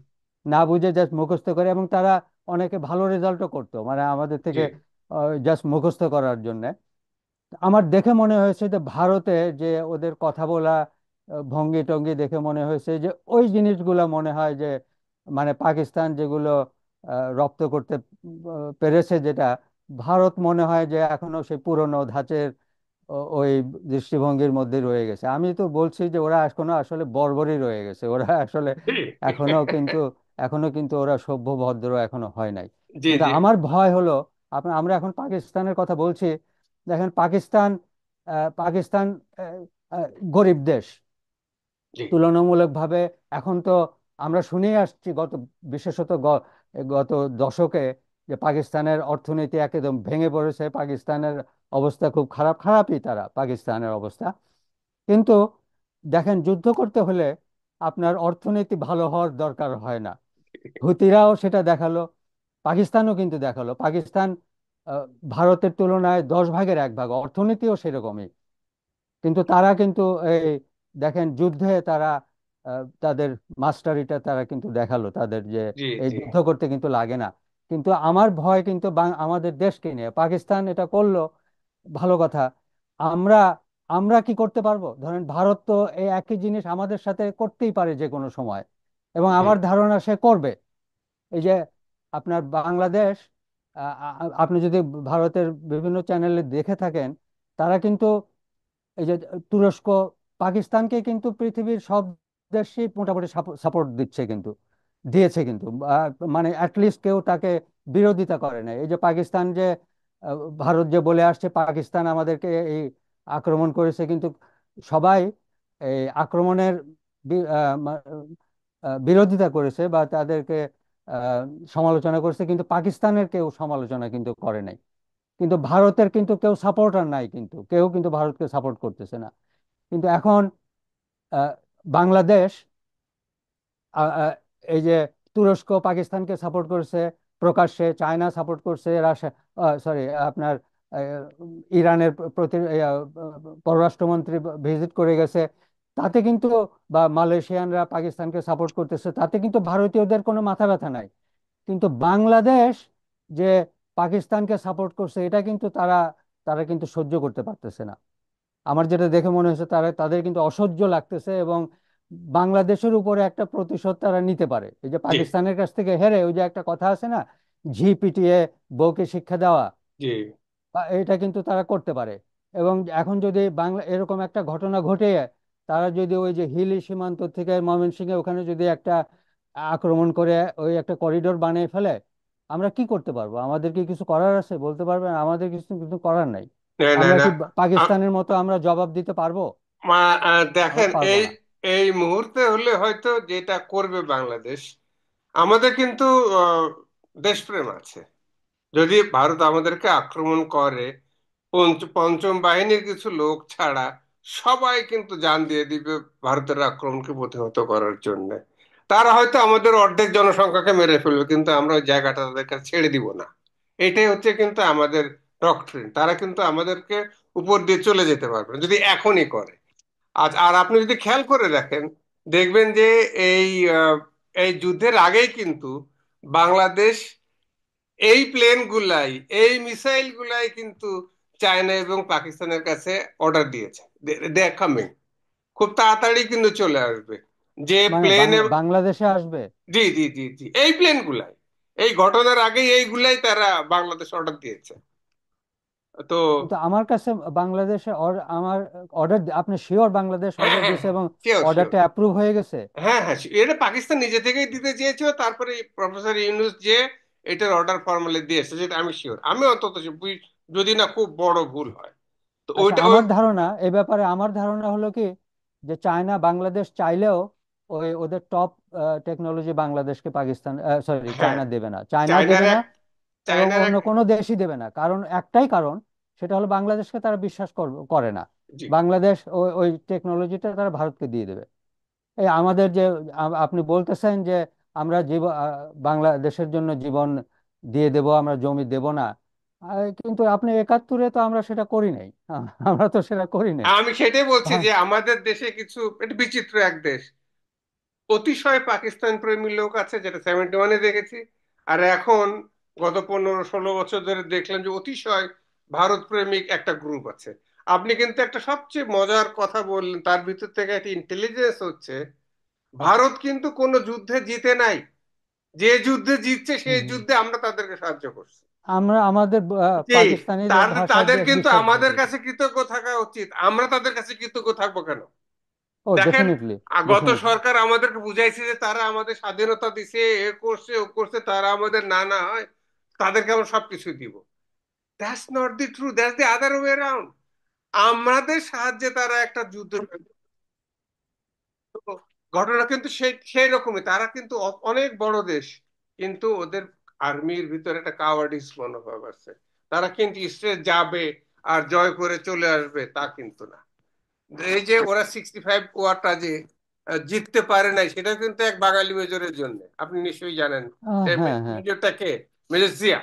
না বুঝে জাস্ট মুখস্থ করে, এবং তারা অনেকে ভালো রেজাল্টও করতো মানে আমাদের জি থেকে জাস্ট মুখস্থ করার জন্য। আমার দেখে মনে হয়েছে যে ভারতে যে ওদের কথা বলা ভঙ্গি টঙ্গি দেখে মনে হয়েছে যে ওই জিনিসগুলো মনে হয় যে মানে পাকিস্তান যেগুলো রপ্ত করতে পেরেছে, যেটা ভারত মনে হয় যে এখনো সেই পুরনো ধাঁচের ওই দৃষ্টিভঙ্গির মধ্যে রয়ে গেছে। আমি তো বলছি যে ওরা এখনো আসলে বর্বরই রয়ে গেছে, ওরা আসলে এখনো কিন্তু ওরা সভ্য ভদ্র এখনো হয় নাই। জি কিন্তু জি আমার ভয় হলো, আমরা এখন পাকিস্তানের কথা বলছি, দেখেন পাকিস্তান পাকিস্তান আহ, আহ, গরিব দেশ জি তুলনামূলকভাবে। এখন তো আমরা শুনেই আসছি বিশেষত গত দশকে যে পাকিস্তানের অর্থনীতি একদম ভেঙে পড়েছে, পাকিস্তানের অবস্থা খুব খারাপ, খারাপই তারা পাকিস্তানের অবস্থা। কিন্তু দেখেন যুদ্ধ করতে হলে আপনার অর্থনীতি ভালো হওয়ার দরকার হয় না। হুতিরাও সেটা দেখালো, পাকিস্তানও কিন্তু দেখালো। পাকিস্তান আহ, ভারতের তুলনায় 10 ভাগের 1 ভাগ, অর্থনীতিও সেরকমই, কিন্তু তারা কিন্তু এই দেখেন যুদ্ধে তারা তাদের মাস্টারিটা তারা কিন্তু দেখালো তাদের, যে জি এই জি যুদ্ধ করতে কিন্তু লাগে না। কিন্তু আমার ভয় কিন্তু আমাদের দেশকে নিয়ে। পাকিস্তান এটা করলো, ভালো কথা। আমরা আমরা কি করতে পারবো? ধরেন ভারত তো এই একই জিনিস আমাদের সাথে করতেই পারে যে কোনো সময়, এবং জি আমার ধারণা সে করবে। এই যে আপনার বাংলাদেশ, আপনি যদি ভারতের বিভিন্ন চ্যানেলে দেখে থাকেন, তারা কিন্তু এই যে তুরস্ক পাকিস্তানকে কিন্তু পৃথিবীর সব দেশই মোটামুটি সাপোর্ট দিচ্ছে কিন্তু, দিয়েছে কিন্তু। মানে অ্যাটলিস্ট কেউ তাকে বিরোধিতা করে না। এই যে পাকিস্তান যে ভারত যে বলে আসছে পাকিস্তান আমাদেরকে এই আক্রমণ করেছে, কিন্তু সবাই এই আক্রমণের বিরোধিতা করেছে বা তাদেরকে আহ, সমালোচনা করেছে, কিন্তু পাকিস্তানের কেউ সমালোচনা কিন্তু করে নাই। কিন্তু ভারতের কিন্তু কেউ সাপোর্টার নাই, কিন্তু কেউ কিন্তু ভারতকে সাপোর্ট করতেছে না। কিন্তু এখন আহ, বাংলাদেশ আহ, আহ, এই যে তুরস্ক পাকিস্তানকে সাপোর্ট করছে প্রকাশ্যে, চায়না সাপোর্ট করছে, রাশিয়া, সরি আপনার ইরানের পররাষ্ট্রমন্ত্রী ভিজিট করে গেছে, তাতে কিন্তু, বা মালয়েশিয়ানরা পাকিস্তানকে সাপোর্ট করতেছে, তাতে কিন্তু ভারতীয়দের কোনো মাথা ব্যথা নাই। কিন্তু বাংলাদেশ যে পাকিস্তানকে সাপোর্ট করছে, এটা কিন্তু তারা তারা কিন্তু সহ্য করতে পারতেছে না। আমার যেটা দেখে মনে হয়েছে তাদের কিন্তু অসহ্য লাগতেছে, এবং বাংলাদেশের উপরে একটা প্রতিশোধ তারা নিতে পারে। এই যে জি পাকিস্তানের কাছ থেকে হেরে, ওই যে একটা কথা আছে না, ঝি পিটিয়ে বউকে শিক্ষা দেওয়া, জি বা এটা কিন্তু তারা করতে পারে। এবং এখন যদি বাংলা এরকম একটা ঘটনা ঘটে, তারা যদি ওই যে হিলি সীমান্ত থেকে ময়মনসিংহে ওখানে যদি একটা আক্রমণ করে ওই একটা করিডোর বানিয়ে ফেলে, আমরা কি করতে পারবো? আমাদের কি কিছু করার আছে? বলতে পারবেন আমাদের কিছু কিছু করার নাই। না না আমরা না কি আ- পাকিস্তানের মতো আমরা জবাব দিতে পারবো? আমরা দেখেন, পারবো এই না। এই মুহূর্তে হলে হয়তো যেটা করবে বাংলাদেশ, আমাদের কিন্তু আহ, দেশপ্রেম আছে। যদি ভারত আমাদেরকে আক্রমণ করে, পঞ্চম বাহিনীর কিছু লোক ছাড়া সবাই কিন্তু জান দিয়ে দিবে ভারতের আক্রমণকে প্রতিহত করার জন্য। তারা হয়তো আমাদের অর্ধেক জনসংখ্যাকে মেরে ফেলবে, কিন্তু আমরা ওই জায়গাটা তাদের কাছে ছেড়ে দিব না। এটাই হচ্ছে কিন্তু আমাদের ডক্ট্রিন। তারা কিন্তু আমাদেরকে উপর দিয়ে চলে যেতে পারবে না যদি এখনই করে। আজ আর আপনি যদি খেয়াল করে দেখেন, দেখবেন যে এই আহ, এই যুদ্ধের আগেই কিন্তু বাংলাদেশ এই প্লেন গুলাই, এই মিসাইল গুলাই কিন্তু চায়না এবং পাকিস্তানের কাছে অর্ডার দিয়েছে। দে আর কামিং, খুব তাড়াতাড়ি কিন্তু চলে আসবে যে মানে প্লেনে। বাংলাদেশে আসবে? জি জি জি জি, এই প্লেন গুলাই, এই ঘটনার আগেই এইগুলাই তারা বাংলাদেশ অর্ডার দিয়েছে। তো কিন্তু আমার কাছে বাংলাদেশে আমার অর্ডার, আপনি শিওর বাংলাদেশ হ্যাঁ অর্ডার হ্যাঁ দিয়েছে হ্যাঁ, এবং শিওর শিওর। অর্ডারটা অ্যাপ্রুভ হয়ে গেছে? হ্যাঁ হ্যাঁ, এটা পাকিস্তান নিজে থেকেই দিতে চেয়েছিল, তারপরে প্রফেসর ইউনূস যে এটার অর্ডার ফর্মালি দিয়েছে, যেটা আমি শিওর। আমি অন্তত যদি না খুব বড় ভুল হয় তো আচ্ছা, ওইটা ওই। আমার ধারণা এই ব্যাপারে, আমার ধারণা হলো কি, যে চায়না বাংলাদেশ চাইলেও ওই ওদের টপ টেকনোলজি বাংলাদেশকে পাকিস্তান, সরি, হ্যাঁ, চায়না দেবে না, চায়নাও চায়নার দেবে না এক এবং চায়নার এক অন্য কোনো দেশই দেবে না। কারণ একটাই কারণ, সেটা হলো বাংলাদেশকে তারা বিশ্বাস করে না। জি, বাংলাদেশ ওই ওই টেকনোলজিটা তারা ভারতকে দিয়ে দেবে। এই আমাদের যে আপনি বলতেছেন যে আমরা বাংলাদেশের জন্য জীবন দিয়ে দেব, আমরা জমি দেব না, কিন্তু আপনি 71-এ তো আমরা সেটা করি নাই। আমরা তো সেটা করি নাই। আমি সেটাই বলছি হ্যাঁ, যে আমাদের দেশে কিছু, এটা বিচিত্র এক দেশ, অতিশয় পাকিস্তান প্রেমী লোক আছে, যেটা 71-এ দেখেছি। আর এখন গত 15-16 বছর ধরে দেখলাম যে অতিশয় ভারত প্রেমিক একটা গ্রুপ আছে। আপনি কিন্তু একটা সবচেয়ে মজার কথা বললেন, তার ভিতর থেকে একটা ইন্টেলিজেন্স হচ্ছে, ভারত কিন্তু কোনো যুদ্ধে জিতে নাই। যে যুদ্ধে জিতছে সেই হুম। যুদ্ধে আমরা তাদেরকে সাহায্য করছি। আমরা আমাদের জি, পাকিস্তানিদের ভাষায় তাদের কিন্তু বিশ্বাস আমাদের ঢুকিয়েছি। কাছে কৃতজ্ঞ থাকা উচিত। আমরা তাদের কাছে কৃতজ্ঞ থাকবো কেন? ও, দেখেন, ডেফিনেটলি, গত ডেফিনেটলি। সরকার আমাদেরকে বুঝাইছে যে তারা আমাদের স্বাধীনতা দিছে, এ করছে ও করছে, তারা আমাদের না না হয় তাদেরকে আমরা সবকিছু দিব। That's not the true, that's the other way around. আমাদের সাহায্যে তারা একটা যুদ্ধ করলো। ঘটনা কিন্তু সেই সেই রকমই। তারা কিন্তু অনেক বড় দেশ, কিন্তু ওদের আর্মির ভিতরে একটা কাওয়ার্ডিস মনোভাব আছে। তারা কিন্তু স্ট্রেট যাবে আর জয় করে চলে আসবে, তা কিন্তু না। এই যে ওরা 65 ওয়ারটা যে জিততে পারে নাই, সেটা কিন্তু এক বাঙালি মেজরের জন্য। আপনি নিশ্চয়ই জানেন সে হ্যাঁ, হ্যাঁ, মেজরটা কে? মেজর জিয়া,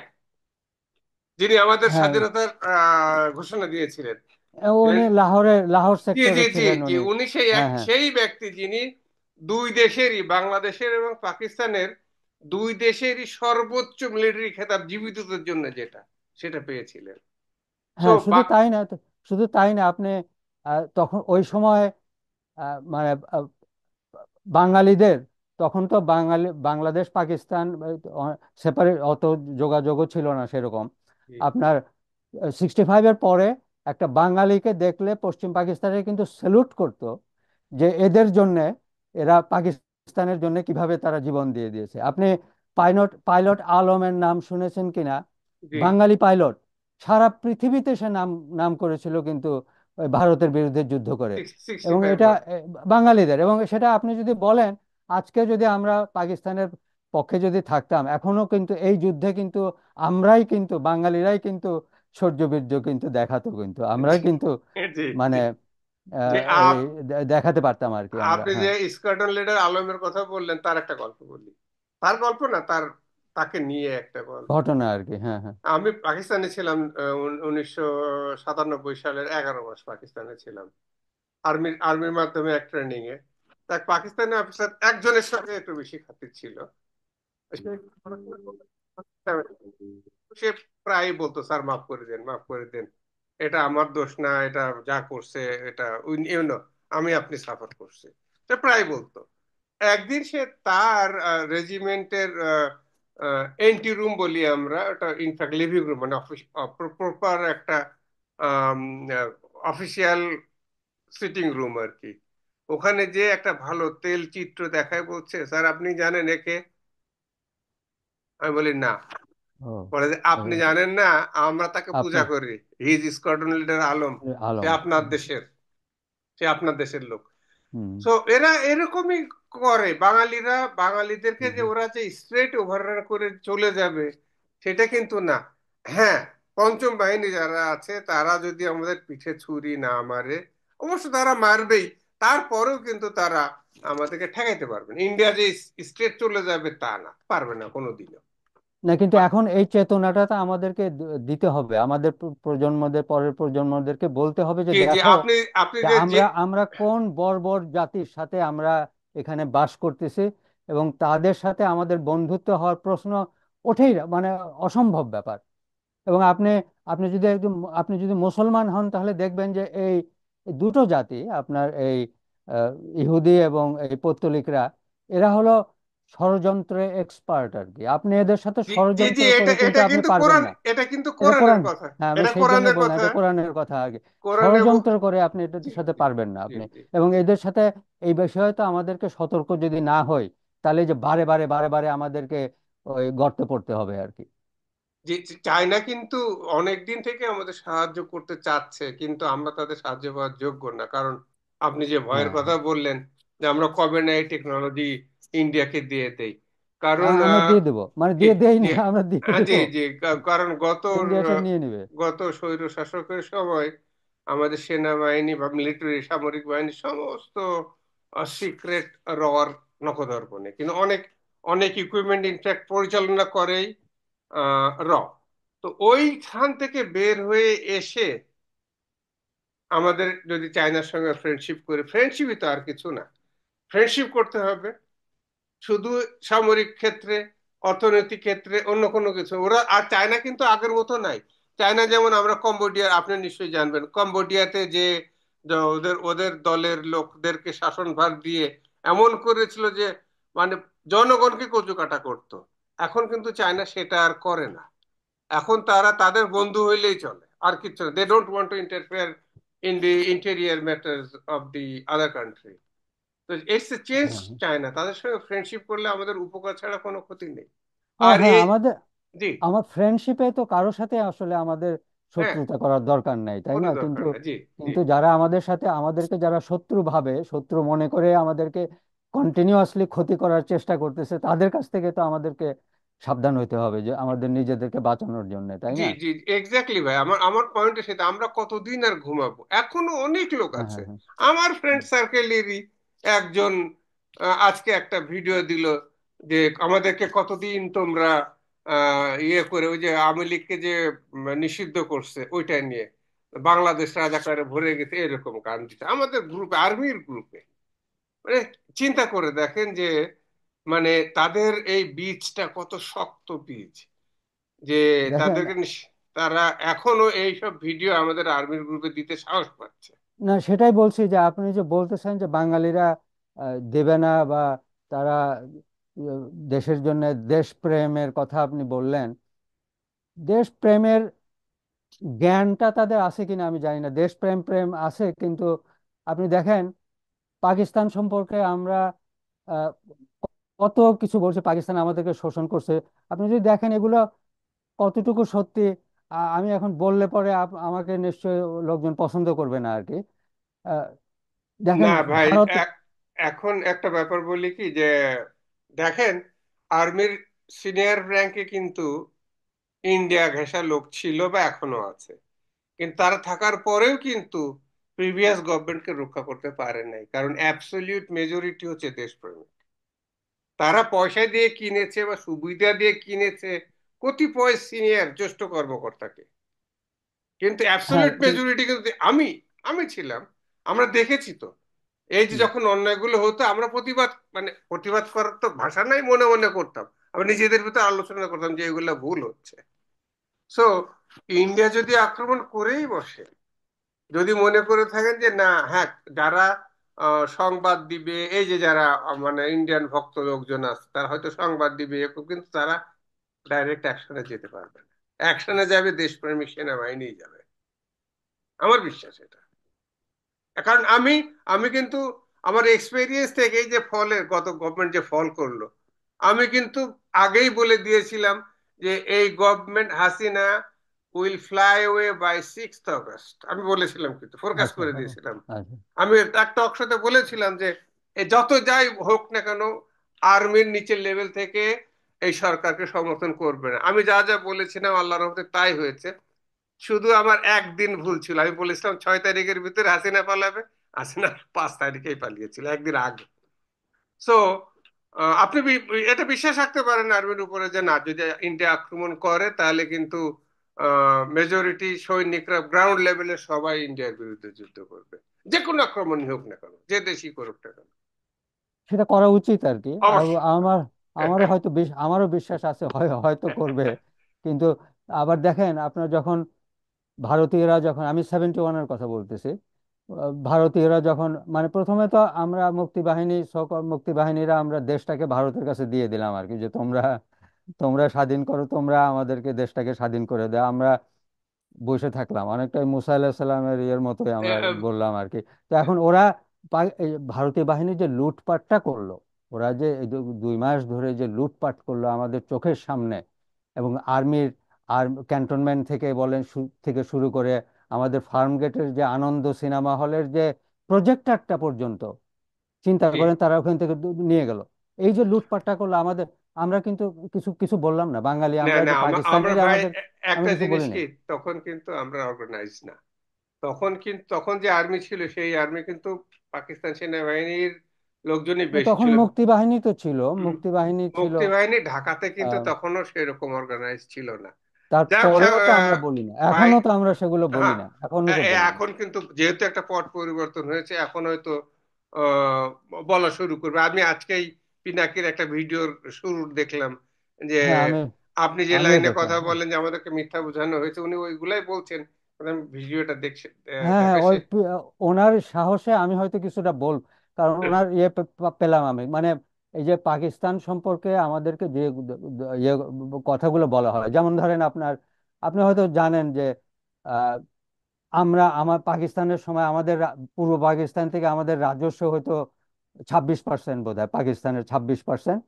যিনি আমাদের হ্যাঁ। স্বাধীনতার ঘোষণা দিয়েছিলেন। উনি লাহোর জি জি সেক্টরে জি ছিলেন জি, উনি। উনি সেই হ্যাঁ, হ্যাঁ, সেই ব্যক্তি যিনি দুই দেশেরই, বাংলাদেশের এবং পাকিস্তানের দুই দেশেরই সর্বোচ্চ মিলিটারি খেতাব জীবিতদের জন্য যেটা, সেটা পেয়েছিলেন। সো হ্যাঁ। শুধু তাই না, আপনি তখন ওই সময় মানে বাঙালিদের, তখন তো বাংলাদেশ পাকিস্তান সেপারেট, অত যোগাযোগও ছিল না সেরকম। আপনার 65-এর পরে একটা বাঙালিকে দেখলে পশ্চিম পাকিস্তানে কিন্তু স্যালুট করতো, যে এদের জন্যে, এরা পাকিস্তানের জন্য কিভাবে তারা জীবন দিয়ে দিয়েছে। আপনি পাইলট পাইলট আলমের নাম শুনেছেন কিনা? জি, বাঙালি পাইলট, সারা পৃথিবীতে সে নাম নাম করেছিল কিন্তু ওই ভারতের বিরুদ্ধে যুদ্ধ করে। সিক্সটি এবং ফাইভ এটা বাঙালিদের, এবং সেটা আপনি যদি বলেন, আজকে যদি আমরা পাকিস্তানের পক্ষে যদি থাকতাম, এখনো কিন্তু এই যুদ্ধে কিন্তু আমরাই কিন্তু বাঙালিরাই কিন্তু শৌর্যবীর্য কিন্তু দেখাতো, কিন্তু আমরাই জি কিন্তু জি জি। মানে যে এই দেখাতে পারতাম আর কি আমরা। আপনি যে হ্যাঁ, স্কোয়াড্রন লিডার আলমের কথা বললেন, তার একটা গল্প বলি। তার গল্প না, তাকে নিয়ে একটা গল্প। ঘটনা আর কি। হ্যাঁ, হ্যাঁ। আমি পাকিস্তানে ছিলাম 1997 সালের 11 মাস পাকিস্তানে ছিলাম, আর্মির মাধ্যমে এক ট্রেনিং এ। এক পাকিস্তানি অফিসার একজনের সাথে একটু বেশি খাতির ছিল। সে প্রায় বলতো, স্যার মাফ করে দেন, মাফ করে দেন, এটা আমার দোষ না, এটা যা করছে এটা ইউ নো, আমি আপনি সাফার করছি। সে প্রায় বলতো। একদিন সে তার রেজিমেন্টের এন্টি রুম বলি আমরা, ওটা ইনফ্যাক্ট লিভিং রুম, মানে প্রপার একটা অফিসিয়াল সিটিং রুম আর কি। ওখানে যে একটা ভালো তেল চিত্র দেখায়, বলছে, স্যার আপনি জানেন একে? আমি বলি না। ও, বলে যে আপনি জানেন না, আমরা তাকে আপনি পূজা করি। His squadron leader Alam. সে আলম। আপনার দেশের, সে আপনার দেশের লোক। হুম, তো এরা এরকমই করে বাঙালিরা। বাঙালিদেরকে হুম, যে হুম, ওরা যে স্ট্রেট ওভাররান করে চলে যাবে, সেটা কিন্তু না। হ্যাঁ, পঞ্চম বাহিনী যারা আছে তারা যদি আমাদের পিঠে ছুরি না মারে, অবশ্য তারা মারবেই, তারপরেও কিন্তু তারা আমাদেরকে ঠেকাইতে পারবে না। ইন্ডিয়া যে স্ট্রেট চলে যাবে তা না, পারবে না কোনোদিনও। না, কিন্তু এখন এই চেতনাটা তো আমাদেরকে দিতে হবে, আমাদের প্রজন্মদের, পরের প্রজন্মদেরকে বলতে হবে যে জি জি, দেখো, আপনি আপনি যে যে যে আমরা আমরা কোন বর্বর জাতির সাথে আমরা এখানে বাস করতেছি, এবং তাদের সাথে আমাদের বন্ধুত্ব হওয়ার প্রশ্ন ওঠেই না, মানে অসম্ভব ব্যাপার। এবং আপনি আপনি যদি একজন, আপনি যদি মুসলমান হন তাহলে দেখবেন যে এই এই দুটো জাতি, আপনার এই আহ, ইহুদি এবং এই পৌত্তলিকরা, এরা হলো ষড়যন্ত্রে এক্সপার্ট আর কি। আপনি এদের সাথে জি জি জি, ষড়যন্ত্র এটা করে কিন্তু এটা আপনি কিন্তু পারবেন কোরআন, না। এটা কিন্তু এটা কোরআনের কোরআন। কথা। হ্যাঁ, আমি এটা সেই জন্য কোরআনের বললাম, কথা। এটা কোরআনের কথা আগে। কোরআনে ষড়যন্ত্র করে আপনি এটার জি সাথে জি পারবেন না জি আপনি। জি এবং এদের সাথে এই বিষয়ে তো আমাদেরকে সতর্ক যদি না হই, তাহলে এই যে বারে বারে বারে বারে আমাদেরকে ওই গর্তে পড়তে হবে আর কি। জি জি, চায়না কিন্তু অনেক দিন থেকে আমাদের সাহায্য করতে চাচ্ছে, কিন্তু আমরা তাদের সাহায্য পাওয়ার যোগ্য না। কারণ আপনি যে ভয়ের হ্যাঁ, কথা হ্যাঁ। বললেন, যে আমরা কবে না এই টেকনোলজি ইন্ডিয়াকে দিয়ে দেই, কারণ আমরা দিয়ে দেবো, মানে জি দিয়ে দেই জি না, আমরা দিয়ে জি দেবো। জি, কারণ ইন্ডিয়া সব নিয়ে নিবে। গত স্বৈর শাসকের সময় আমাদের সেনাবাহিনী বা মিলিটারি সামরিক বাহিনী সমস্ত সিক্রেট রওয়ার নখদর্পণে, কিন্তু অনেক অনেক ইকুইপমেন্ট ইনফ্যাক্ট পরিচালনা করেই র। তো ওইখান থেকে বের হয়ে এসে আমাদের যদি চায়নার সঙ্গে ফ্রেন্ডশিপ করে, ফ্রেন্ডশিপই তো আর কিছু না, ফ্রেন্ডশিপ করতে হবে শুধু সামরিক ক্ষেত্রে, অর্থনৈতিক ক্ষেত্রে, অন্য কোনো কিছু। ওরা আর চায়না কিন্তু আগের মতো নাই। চায়না যেমন, আমরা কম্বোডিয়া, আপনি নিশ্চয়ই জানবেন, কম্বোডিয়াতে যে যে ওদের ওদের দলের লোকদেরকে শাসনভার দিয়ে এমন করেছিল যে মানে জনগণকে কচুকাটা করতো। এখন কিন্তু চায়না সেটা আর করে না। এখন তারা তাদের বন্ধু হইলেই চলে, আর কিছু না। They don't want to interfere in the interior matters of the other country. তো ইটস এ চেঞ্জ। হ্যাঁ, হ্যাঁ। চায় না, তাদের সঙ্গে ফ্রেন্ডশিপ করলে আমাদের উপকার ছাড়া কোনো ক্ষতি নেই। হ্যাঁ, আর হ্যাঁ, এই আমাদের জি আমার ফ্রেন্ডশিপে তো কারোর সাথে আসলে আমাদের হ্যাঁ, শত্রুতা করার দরকার নাই, তাই কোনো না? দরকার কিন্তু না। জি জি কিন্তু যারা আমাদের সাথে, আমাদেরকে যারা শত্রু ভাবে, শত্রু মনে করে আমাদেরকে কন্টিনিউয়াসলি ক্ষতি করার চেষ্টা করতেছে, তাদের কাছ থেকে তো আমাদেরকে সাবধান হইতে হবে, যে আমাদের নিজেদেরকে বাঁচানোর জন্য, তাই জি না? জি, এক্স্যাক্টলি ভাই, আমার আমার পয়েন্টে সেটা। আমরা কতদিন আর ঘুমাবো? এখনো অনেক লোক হ্যাঁ, আছে হ্যাঁ, হ্যাঁ। আমার ফ্রেন্ড সার্কেলেরই। একজন আজকে একটা ভিডিও দিল যে আমাদেরকে কতদিন তোমরা ইয়ে করে, ওই যে আওয়ামী লীগকে যে নিষিদ্ধ করছে ওইটা নিয়ে বাংলাদেশ রাজাকারে ভরে গেছে, এরকম গান দিচ্ছে আমাদের গ্রুপে, আর্মির গ্রুপে। মানে চিন্তা করে দেখেন যে মানে তাদের এই বীজটা কত শক্ত বীজ, যে দেখেন, তাদেরকে তারা এখনো এইসব ভিডিও আমাদের আর্মির গ্রুপে দিতে সাহস পাচ্ছে। না সেটাই বলছি, যে আপনি যে বলতেছেন যে বাঙালিরা দেবে না, বা তারা দেশের জন্য দেশপ্রেমের কথা আপনি বললেন, দেশপ্রেমের জ্ঞানটা তাদের আছে কিনা আমি জানি না। দেশপ্রেম প্রেম আছে, কিন্তু আপনি দেখেন পাকিস্তান সম্পর্কে আমরা আহ, কত কিছু বলছি, পাকিস্তান আমাদেরকে শোষণ করছে। আপনি যদি দেখেন এগুলো কতটুকু সত্যি, আমি এখন বললে পরে আমাকে নিশ্চয়ই লোকজন পছন্দ করবে না আর কি। আহ, দেখেন না ভাই, ভারত। এখন একটা ব্যাপার বলি কি, যে দেখেন আর্মির সিনিয়র র্যাঙ্কে কিন্তু ইন্ডিয়া ঘেঁষা লোক ছিল বা এখনো আছে, কিন্তু তারা থাকার পরেও কিন্তু প্রিভিয়াস গভর্নমেন্টকে রক্ষা করতে পারে নাই, কারণ অ্যাবসলিউট মেজরিটি হচ্ছে দেশপ্রেমিক। তারা পয়সা দিয়ে কিনেছে বা সুবিধা দিয়ে কিনেছে কতিপয় সিনিয়র জ্যেষ্ঠ কর্মকর্তাকে, কিন্তু হ্যাঁ, অ্যাবসলিউট মেজরিটি কিন্তু আমি আমি ছিলাম। আমরা দেখেছি তো, এই যে হুম, যখন অন্যায়গুলো হতো আমরা প্রতিবাদ, মানে প্রতিবাদ করার তো ভাষা নাই, মনে মনে করতাম। আমরা নিজেদের ভিতরে আলোচনা করতাম যে এগুলো ভুল হচ্ছে। সো ইন্ডিয়া যদি আক্রমণ করেই বসে, যদি মনে করে থাকেন যে না, হ্যাঁ, যারা সংবাদ দিবে, এই যে যারা মানে ইন্ডিয়ান ভক্ত লোকজন আছে তারা হয়তো সংবাদ দিবে এরকম, কিন্তু তারা ডাইরেক্ট অ্যাকশনে যেতে পারবে না। অ্যাকশনে যাবে দেশপ্রেমিক সেনাবাহিনী যাবে, আমার বিশ্বাস এটা। কারণ আমি আমি কিন্তু আমার এক্সপেরিয়েন্স থেকে, এই যে ফলের গত গভর্নমেন্ট যে ফল করলো, আমি কিন্তু আগেই বলে দিয়েছিলাম যে এই government Hasina will fly away by 6 August. আমি বলেছিলাম, কিন্তু ফোরকাস্ট আচ্ছা, করে হ্যাঁ, দিয়েছিলাম। আচ্ছা। আমি একটা টক শোতে বলেছিলাম যে এ যত যাই হোক না কেন, আর্মির নিচের লেভেল থেকে এই সরকারকে সমর্থন করবে না। আমি যা যা বলেছিলাম আল্লাহর রহমতে তাই হয়েছে। শুধু আমার একদিন ভুল ছিল, আমি বলেছিলাম 6 তারিখের ভিতরে হাসিনা পালাবে, হাসিনা 5 তারিখেই পালিয়েছিল, একদিন আগে। সো আপনি এটা বিশ্বাস রাখতে পারেন আর্মির উপরে যে না, যদি ইন্ডিয়া আক্রমণ করে তাহলে কিন্তু মেজরিটি সৈনিকরা গ্রাউন্ড লেভেলে সবাই ইন্ডিয়ার বিরুদ্ধে যুদ্ধ করবে, যে কোনো আক্রমণই হোক না কেন, যে দেশই করুক না কেন। সেটা করা উচিত আর কি। আর অবশ্যই। আমারও হয়তো আমারও বিশ্বাস আছে, হয়তো করবে। কিন্তু আবার দেখেন, আপনার যখন ভারতীয়রা যখন, আমি 71-এর কথা বলতেছি, ভারতীয়রা যখন মানে প্রথমে তো আমরা মুক্তিবাহিনী, সকল মুক্তিবাহিনীরা আমরা দেশটাকে ভারতের কাছে দিয়ে দিলাম আর কি, যে তোমরা তোমরা স্বাধীন করো, তোমরা আমাদেরকে দেশটাকে স্বাধীন করে দাও, আমরা বসে থাকলাম। অনেকটাই মুসা আলাহিসাল্লামের ইয়ের মতোই আমরা বললাম আর কি। তো এখন ওরা এই ভারতীয় বাহিনী যে লুটপাটটা করলো, ওরা যে এই 2 মাস ধরে যে লুটপাট করলো আমাদের চোখের সামনে, এবং আর্মির আর ক্যান্টনমেন্ট থেকে বলেন থেকে শুরু করে আমাদের ফার্ম গেটের যে আনন্দ সিনেমা হলের যে প্রজেক্টরটা পর্যন্ত, চিন্তা জি। করেন, তারা ওখান থেকে নিয়ে গেল। এই যে লুটপাটটা করলো আমাদের, আমরা কিন্তু কিছু কিছু বললাম না বাঙালি, না আমরা না, যে আমরা পাকিস্তানিরা ভাই আমাদের, আমি একটা কিছু জিনিস বলিনি। কি, তখন কিন্তু আমরা অর্গানাইজ না। তখন যে আর্মি ছিল, সেই আর্মি কিন্তু পাকিস্তান সেনাবাহিনীর লোকজনই বেশি তখন ছিল। মুক্তিবাহিনী তো ছিল, হুম, মুক্তিবাহিনী ছিল। মুক্তিবাহিনী ঢাকাতে কিন্তু আহ, তখনও সেরকম অর্গানাইজ ছিল না। যাক, তারপরেও তো আমরা বলি না, ভাই, এখনো তো আমরা সেগুলো বলি হ্যাঁ, না, এখনো তো বলি না। এখন কিন্তু যেহেতু একটা পট পরিবর্তন হয়েছে, এখন হয়তো আহ, বলা শুরু করবে। আমি আজকেই পিনাকির একটা ভিডিওর শুরু দেখলাম যে হ্যাঁ, আপনি যে আমিও লাইনে কথা দেখলাম। বলেন যে আমাদেরকে মিথ্যা বোঝানো হয়েছে, উনি ওইগুলাই বলছেন। মানে আমি ভিডিওটা দেখছি, হ্যাঁ হ্যাঁ, দেখা ওই সে। ওনার সাহসে আমি হয়তো কিছুটা কারণ ওনার পেলাম আমি, মানে এই যে পাকিস্তান সম্পর্কে আমাদেরকে যে ইয়ে কথাগুলো বলা হয়, যেমন ধরেন আপনি হয়তো জানেন যে আমার পাকিস্তানের সময় আমাদের পূর্ব পাকিস্তান থেকে আমাদের রাজস্ব হয়তো 26% বোধ হয়, পাকিস্তানের 26%।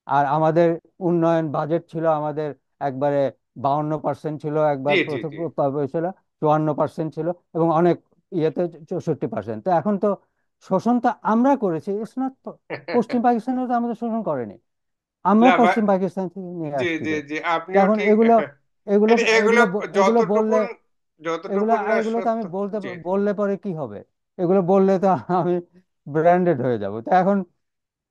আর আমাদের উন্নয়ন বাজেট ছিল আমাদের একবারে 52% ছিল, জি একবার জি প্রথম জি। ছিল 54% ছিল, এবং অনেক ইয়েতে 64%। তো এখন তো শোষণ তো আমরা করেছি, ইটস নট, পশ্চিম পাকিস্তানে তো আমাদের শোষণ করেনি, আমরা না ভাই, পশ্চিম পাকিস্তান থেকে নিয়ে জি আসছি জি তো। জি, তো আপনিও এখন ঠিক। এগুলো এগুলো এগুলো এগুলো এগুলো বললে, যতটুকুন যতটুকুন না এগুলো তো সত্য। আমি বলতে জি। বললে পরে কি হবে? এগুলো বললে তো আমি ব্র্যান্ডেড হয়ে যাব। তো এখন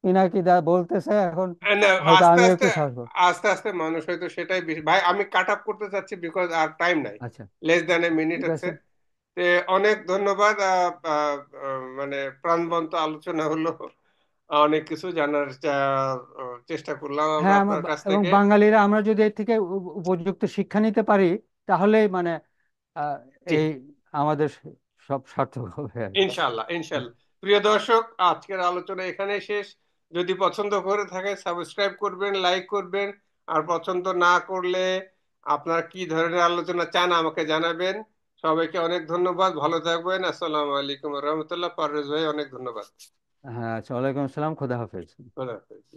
পিনাকি দা বলতেছে, এখন না, হয়তো আস্তে আমিও আস্তে একটু সাহস পাবো। আস্তে আস্তে মানুষ হয়তো সেটাই বেশি। ভাই, আমি কাট আপ করতে চাচ্ছি, বিকজ আর টাইম নাই, আচ্ছা, লেস দ্যান এ মিনিট ঠিক আছে। আছে। তে অনেক ধন্যবাদ। মানে প্রাণবন্ত আলোচনা হলো, অনেক কিছু জানার চেষ্টা করলাম আমরা হ্যাঁ, আপনার কাছ এবং থেকে। বাঙালিরা আমরা যদি এর থেকে উপযুক্ত শিক্ষা নিতে পারি, তাহলেই মানে আহ, জি, এই আমাদের সব সার্থক হবে আর কি। ইনশাল্লাহ ইনশাল্লাহ। প্রিয় দর্শক, আজকের আলোচনা এখানে শেষ। যদি পছন্দ করে থাকে সাবস্ক্রাইব করবেন, লাইক করবেন। আর পছন্দ না করলে আপনার কি ধরনের আলোচনা চান আমাকে জানাবেন। সবাইকে অনেক ধন্যবাদ, ভালো থাকবেন। আসসালামু আলাইকুম রহমতুল্লাহ। পারভেজ ভাই, অনেক ধন্যবাদ। হ্যাঁ, আচ্ছা, ওয়ালাইকুম আসসালাম, খোদা হাফেজ। খোদা হাফেজ।